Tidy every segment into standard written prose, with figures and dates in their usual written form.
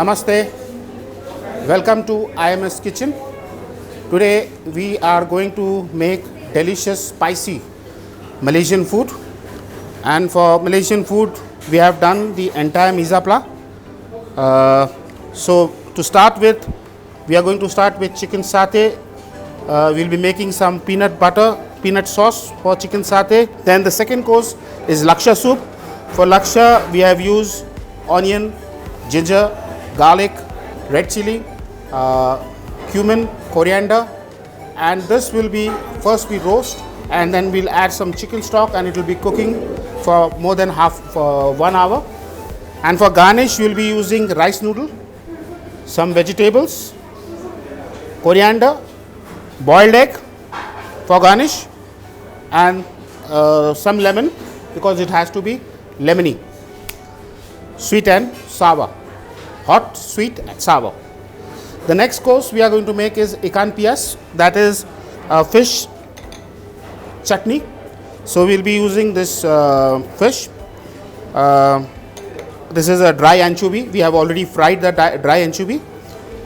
Namaste, welcome to IMS Kitchen. Today we are going to make delicious spicy Malaysian food, and for Malaysian food we have done the entire misapla. So to start with, we are going to start with chicken satay. We'll be making some peanut sauce for chicken satay. Then the second course is laksha soup. For laksha we have used onion, ginger, garlic, red chili, cumin, coriander, and this will be first we roast and then we'll add some chicken stock and it will be cooking for more than for 1 hour. And for garnish we'll be using rice noodle, some vegetables, coriander, boiled egg for garnish, and some lemon because it has to be lemony, sweet and sour, hot, sweet and sour. The next course we are going to make is ikan pias, that is fish chutney. So we'll be using this fish. This is a dry anchovy. We have already fried the dry anchovy.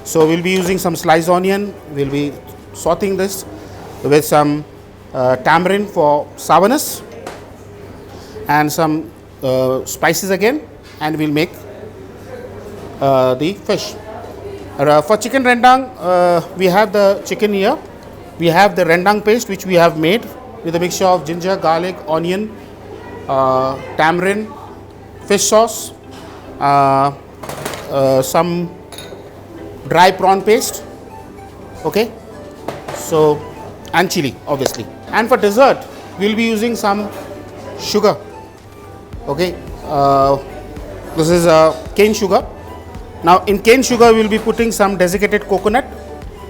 So we'll be using some sliced onion. We'll be sauteing this with some tamarind for sourness and some spices again, and we'll make the fish. For chicken rendang, we have the chicken here. We have the rendang paste which we have made with a mixture of ginger, garlic, onion, tamarind, fish sauce, some dry prawn paste, okay, so, and chili obviously. And for dessert we'll be using some sugar, okay. This is cane sugar. Now in cane sugar we'll be putting some desiccated coconut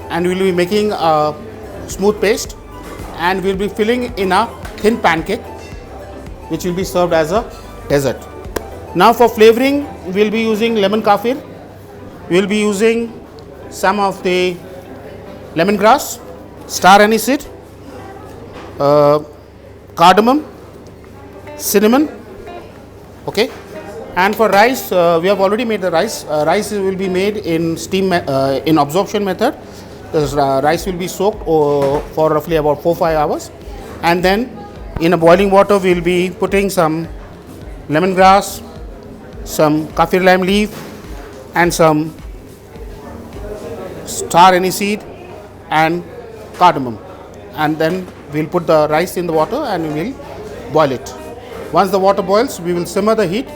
and we'll be making a smooth paste, and we'll be filling in a thin pancake which will be served as a dessert. Now for flavoring we'll be using lemon kaffir. We'll be using some of the lemongrass, star anise seed, cardamom, cinnamon, okay. And for rice, we have already made the rice. Rice will be made in steam in absorption method. The rice will be soaked for roughly about 4-5 hours, and then in a boiling water we will be putting some lemongrass, some kaffir lime leaf, and some star anise seed and cardamom, and then we'll put the rice in the water and we will boil it. Once the water boils, we will simmer the heat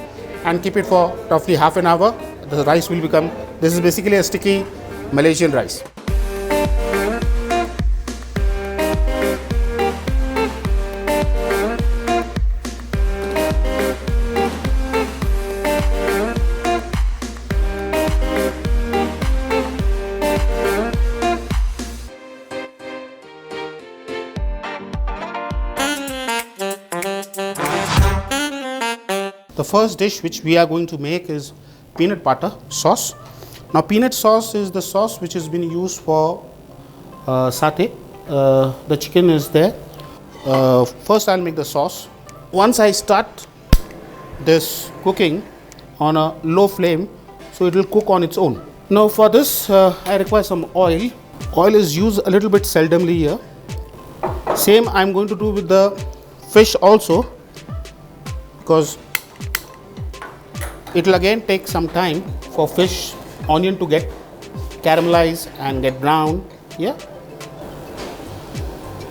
and keep it for roughly half an hour. The rice will become, this is basically a sticky Malaysian rice. The first dish which we are going to make is peanut butter sauce. Now peanut sauce is the sauce which has been used for satay. The chicken is there. First I'll make the sauce. Once I start this cooking on a low flame, so it will cook on its own. Now for this I require some oil. Oil is used a little bit seldomly here. Same I'm going to do with the fish also, because it will again take some time for fish onion to get caramelized and get brown. Yeah,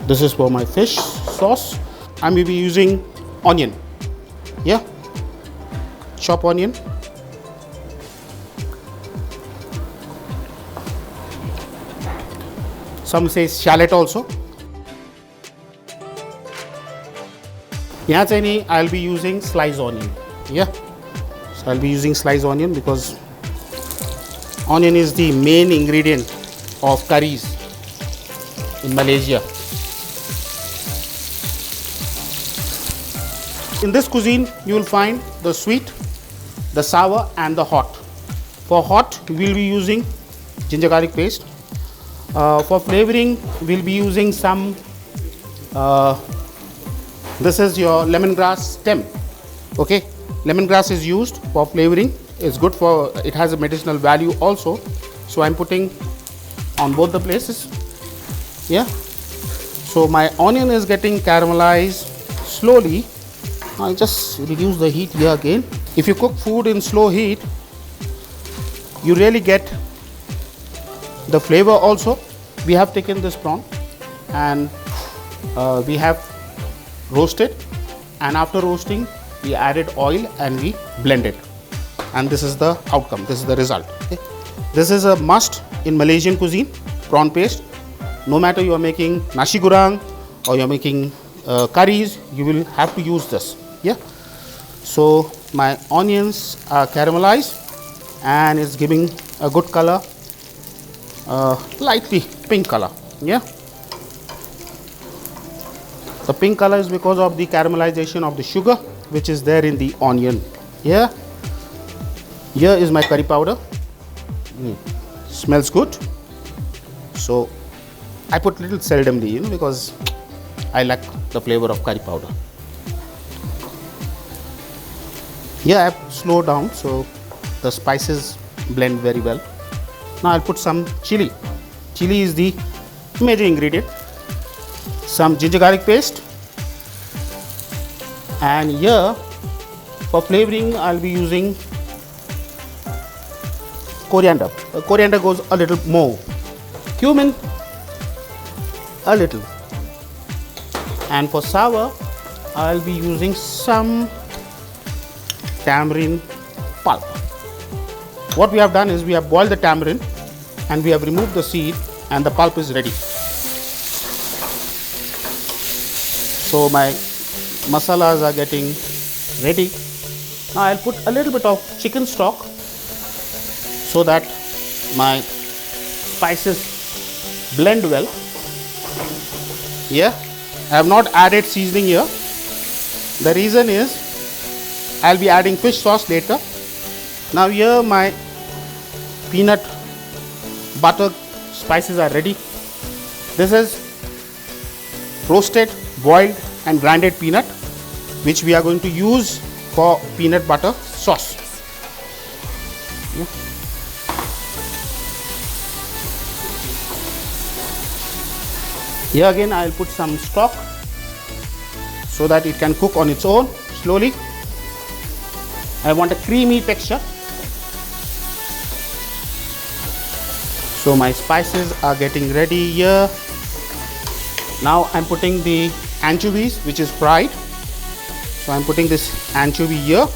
this is for my fish sauce. I may be using onion. Yeah, chop onion, some say shallot also. यहाँ I'll be using sliced onion. Yeah, so I'll be using sliced onion because onion is the main ingredient of curries in Malaysia. In this cuisine you will find the sweet, the sour and the hot. For hot we will be using ginger garlic paste. For flavoring we'll be using some this is your lemongrass stem, okay. Lemongrass is used for flavoring. It's good for, it has a medicinal value also. So I'm putting on both the places. Yeah. So my onion is getting caramelized slowly. I'll just reduce the heat here again. If you cook food in slow heat, you really get the flavor also. We have taken this prawn and we have roasted, and after roasting we added oil and we blended, and this is the outcome, this is the result. Okay. This is a must in Malaysian cuisine, prawn paste. No matter you are making nasi goreng or you are making curries, you will have to use this. Yeah. So my onions are caramelized and it's giving a good color, lightly pink color. Yeah. The pink color is because of the caramelization of the sugar which is there in the onion. Yeah. Here is my curry powder. Smells good. So I put little seldomly, because I like the flavor of curry powder. Here I have slowed down so the spices blend very well. Now I'll put some chili. Chili is the major ingredient. Some ginger garlic paste, and here for flavoring I'll be using coriander. Coriander goes a little more. Cumin a little, and for sour I'll be using some tamarind pulp. What we have done is we have boiled the tamarind and we have removed the seed and the pulp is ready. So my masalas are getting ready. Now I'll put a little bit of chicken stock so that my spices blend well. Yeah, I have not added seasoning here. The reason is I'll be adding fish sauce later. Now here my peanut butter spices are ready. This is roasted, boiled and grinded peanut which we are going to use for peanut butter sauce. Yeah. Here again I'll put some stock so that it can cook on its own slowly. I want a creamy texture. So my spices are getting ready here. Now I'm putting the anchovies which is fried. So I'm putting this anchovy here.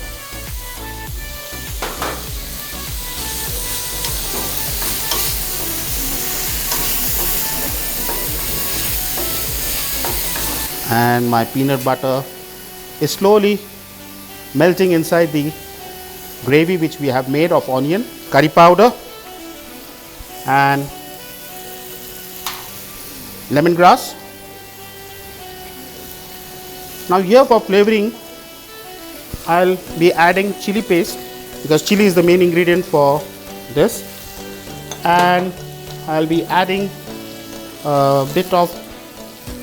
And my peanut butter is slowly melting inside the gravy which we have made of onion, curry powder and lemongrass. Now here for flavoring I'll be adding chili paste because chili is the main ingredient for this, and I'll be adding a bit of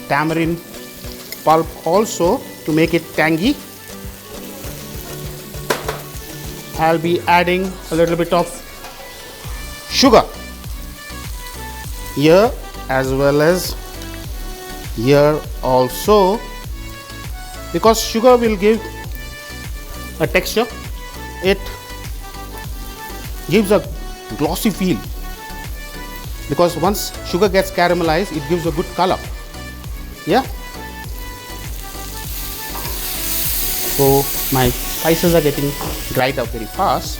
tamarind pulp also to make it tangy. I'll be adding a little bit of sugar here as well as here also, because sugar will give a texture. It gives a glossy feel, because once sugar gets caramelized it gives a good color. Yeah. So my spices are getting dried up very fast,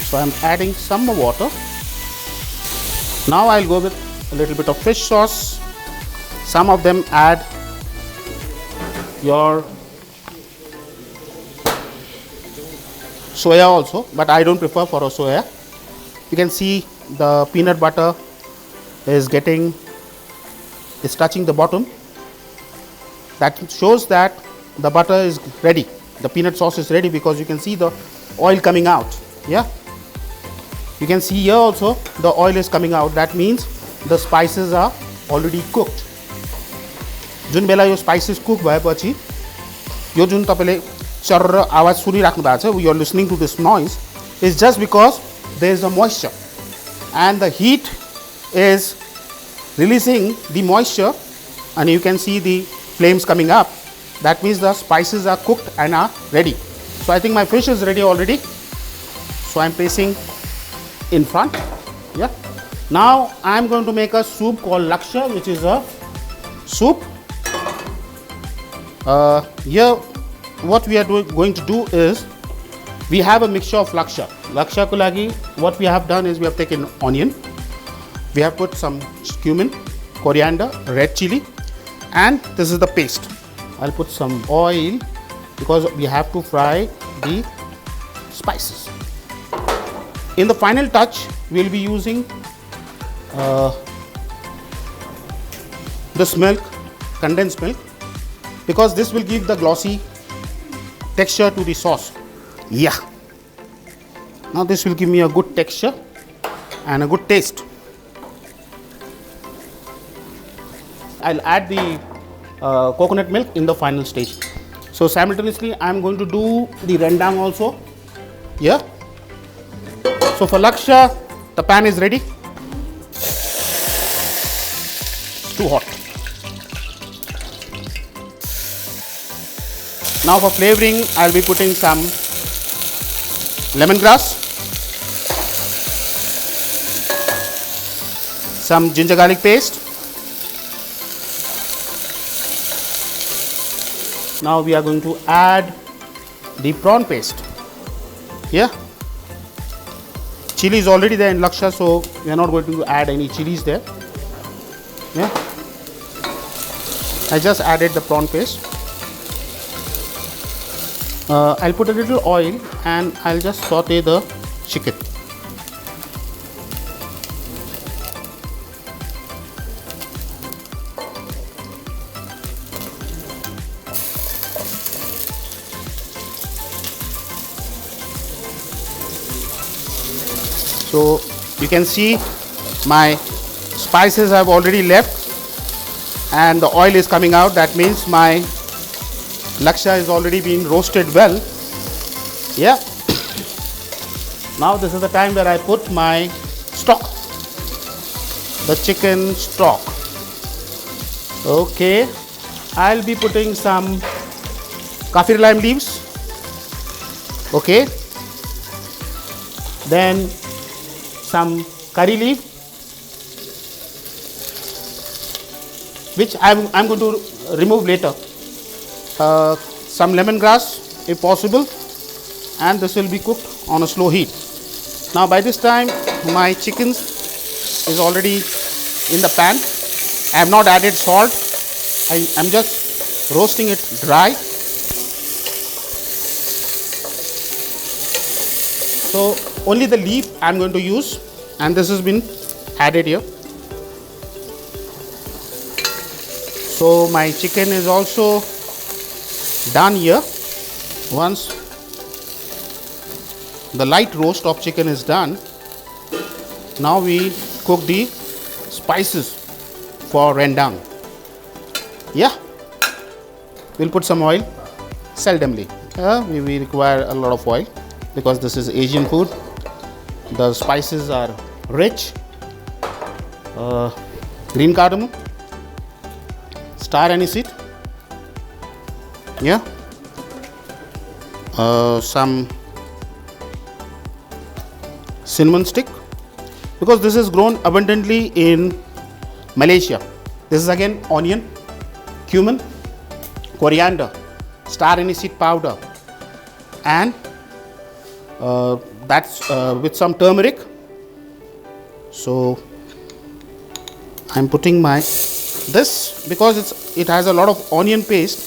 so I'm adding some more water. Now I'll go with a little bit of fish sauce. Some of them add your soya also, but I don't prefer for a soya. You can see the peanut butter is touching the bottom. That shows that the butter is ready, the peanut sauce is ready, because you can see the oil coming out. Yeah, you can see here also the oil is coming out. That means the spices are already cooked. Jun Bela yo spices cook भएपछि यो जुन तपाईले चर्र आवाज सुनिराख्नु भएको छ, you are listening to this noise, is just because there is a moisture and the heat is releasing the moisture and you can see the flames coming up. That means the spices are cooked and are ready. So I think my fish is ready already. So I'm placing in front. Yeah. Now I'm going to make a soup called Lakshya, which is a soup. Here what we are going to do is we have a mixture of Lakshya. Lakshya ko lagi what we have done is we have taken onion, we have put some cumin, coriander, red chili, and this is the paste. I'll put some oil because we have to fry the spices. In the final touch, we will be using this milk, condensed milk, because this will give the glossy texture to the sauce. Yeah. Now this will give me a good texture and a good taste. I'll add the coconut milk in the final stage. So simultaneously I am going to do the rendang also. Yeah. So for Lakshya, the pan is ready. It's too hot. Now for flavoring, I'll be putting some lemongrass, some ginger garlic paste. Now we are going to add the prawn paste. Yeah. Chili is already there in Lakshya, so we are not going to add any chilies there. Yeah. I just added the prawn paste. I'll put a little oil and I'll just saute the chicken. So you can see my spices have already left and the oil is coming out. That means my Lakshya is already been roasted well. Yeah. Now this is the time where I put my stock, the chicken stock. Okay. I'll be putting some kaffir lime leaves. Okay. Then some curry leaf, which I'm going to remove later. Some lemongrass if possible, and this will be cooked on a slow heat. Now by this time my chicken is already in the pan. I have not added salt. I'm just roasting it dry. So only the leaf I'm going to use, and this has been added here. So my chicken is also done here. Once the light roast of chicken is done, now we cook the spices for rendang. Yeah, we'll put some oil seldomly. We require a lot of oil because this is Asian food. The spices are rich. Green cardamom, star aniseed, yeah, some cinnamon stick, because this is grown abundantly in Malaysia. This is again onion, cumin, coriander, star aniseed powder, and that's with some turmeric. So I'm putting my this because it has a lot of onion paste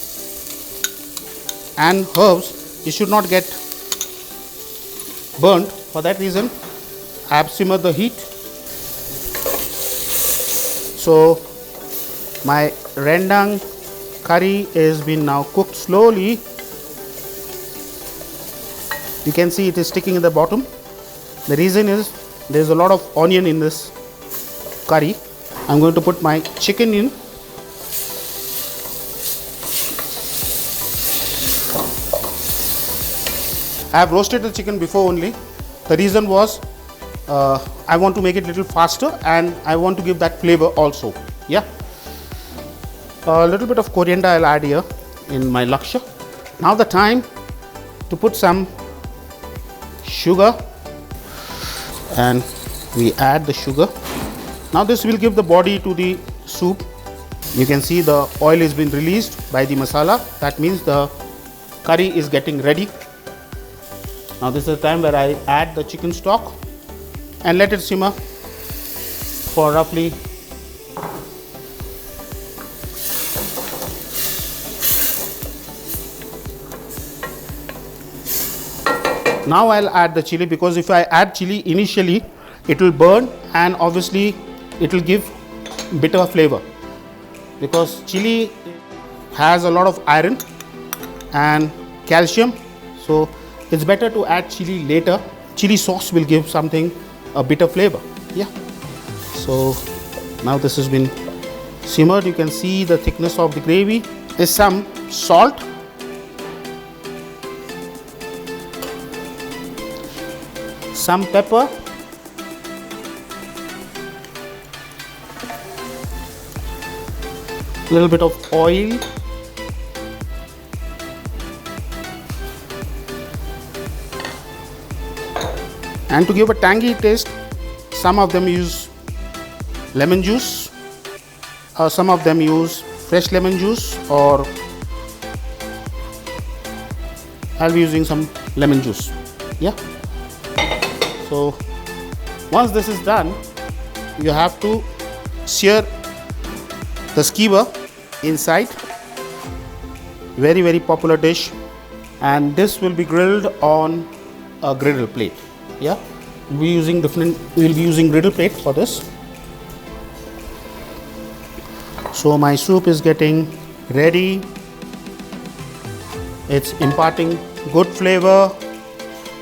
and herbs. It should not get burnt. For that reason I have simmered the heat. So my rendang curry is been now cooked slowly. You can see it is sticking in the bottom. The reason is there is a lot of onion in this curry. I'm going to put my chicken in. I have roasted the chicken before only. The reason was I want to make it a little faster and I want to give that flavor also. Yeah. A little bit of coriander I'll add here in my Lakshya. Now the time to put some sugar, and we add the sugar. Now this will give the body to the soup. You can see the oil has been released by the masala. That means the curry is getting ready. Now this is the time where I add the chicken stock and let it simmer for roughly Now I'll add the chili, because if I add chili initially, it will burn and obviously it will give bitter flavor, because chili has a lot of iron and calcium, so it's better to add chili later. Chili sauce will give something a bitter flavor. Yeah. So now this has been simmered. You can see the thickness of the gravy. There's some salt, some pepper, a little bit of oil, and to give a tangy taste, some of them use lemon juice, some of them use fresh lemon juice, or I'll be using some lemon juice. Yeah. So once this is done, you have to sear the skewer inside. Very popular dish, and this will be grilled on a griddle plate. Yeah, we'll be using griddle plate for this. So my soup is getting ready. It's imparting good flavor.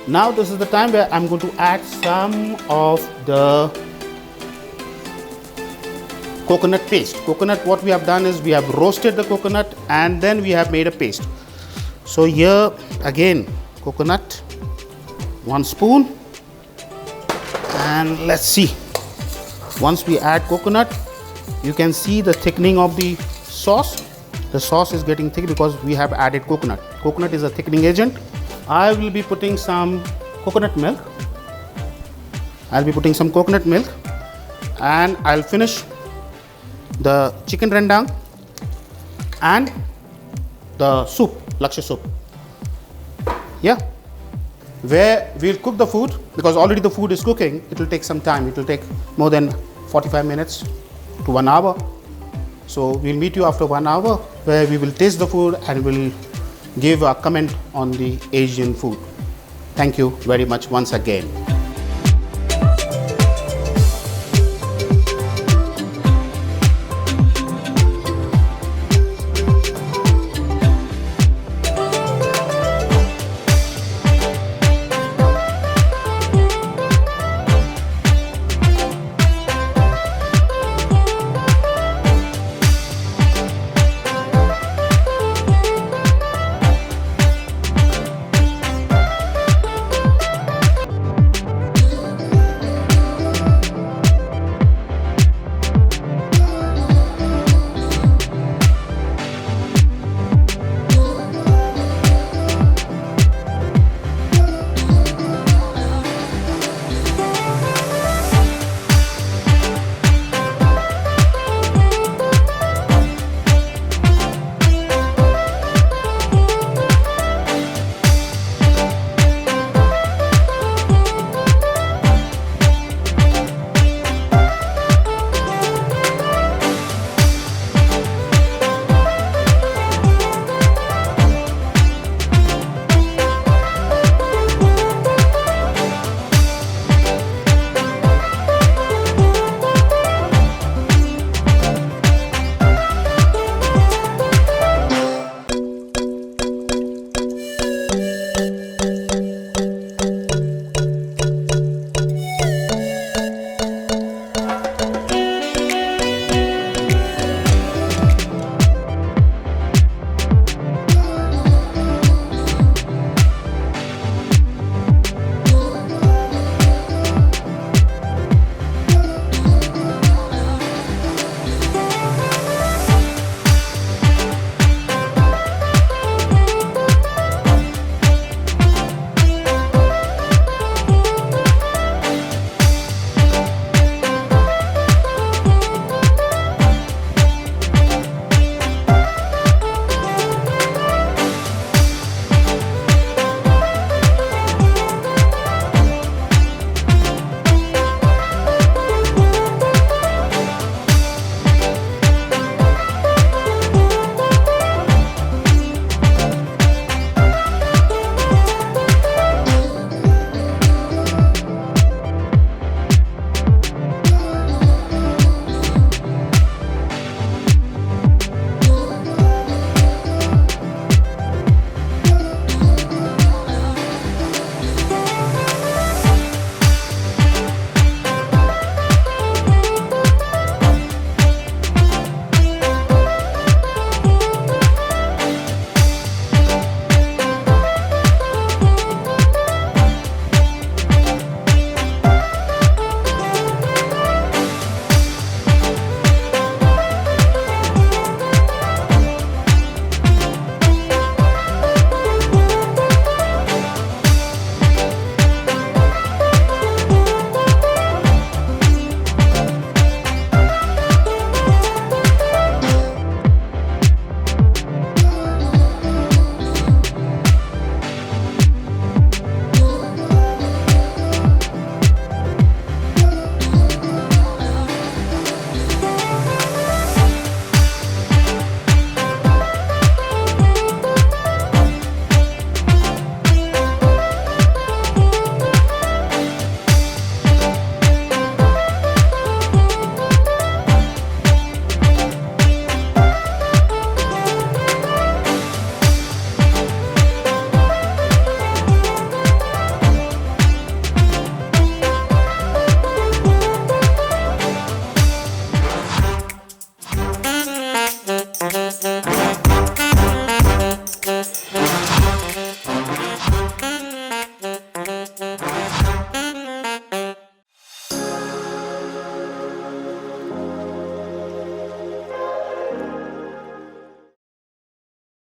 Now this is the time where I'm going to add some of the coconut paste. Coconut, what we have done is we have roasted the coconut and then we have made a paste. So here again, coconut, 1 spoon, and let's see. Once we add coconut, you can see the thickening of the sauce. The sauce is getting thick because we have added coconut. Coconut is a thickening agent. I will be putting some coconut milk. And I'll finish the chicken rendang and the soup, Lakshya soup. Yeah, where we'll cook the food, because already the food is cooking. It will take some time. It will take more than 45 minutes to 1 hour. So we'll meet you after 1 hour, where we will taste the food and we'll give a comment on the Asian food. Thank you very much once again.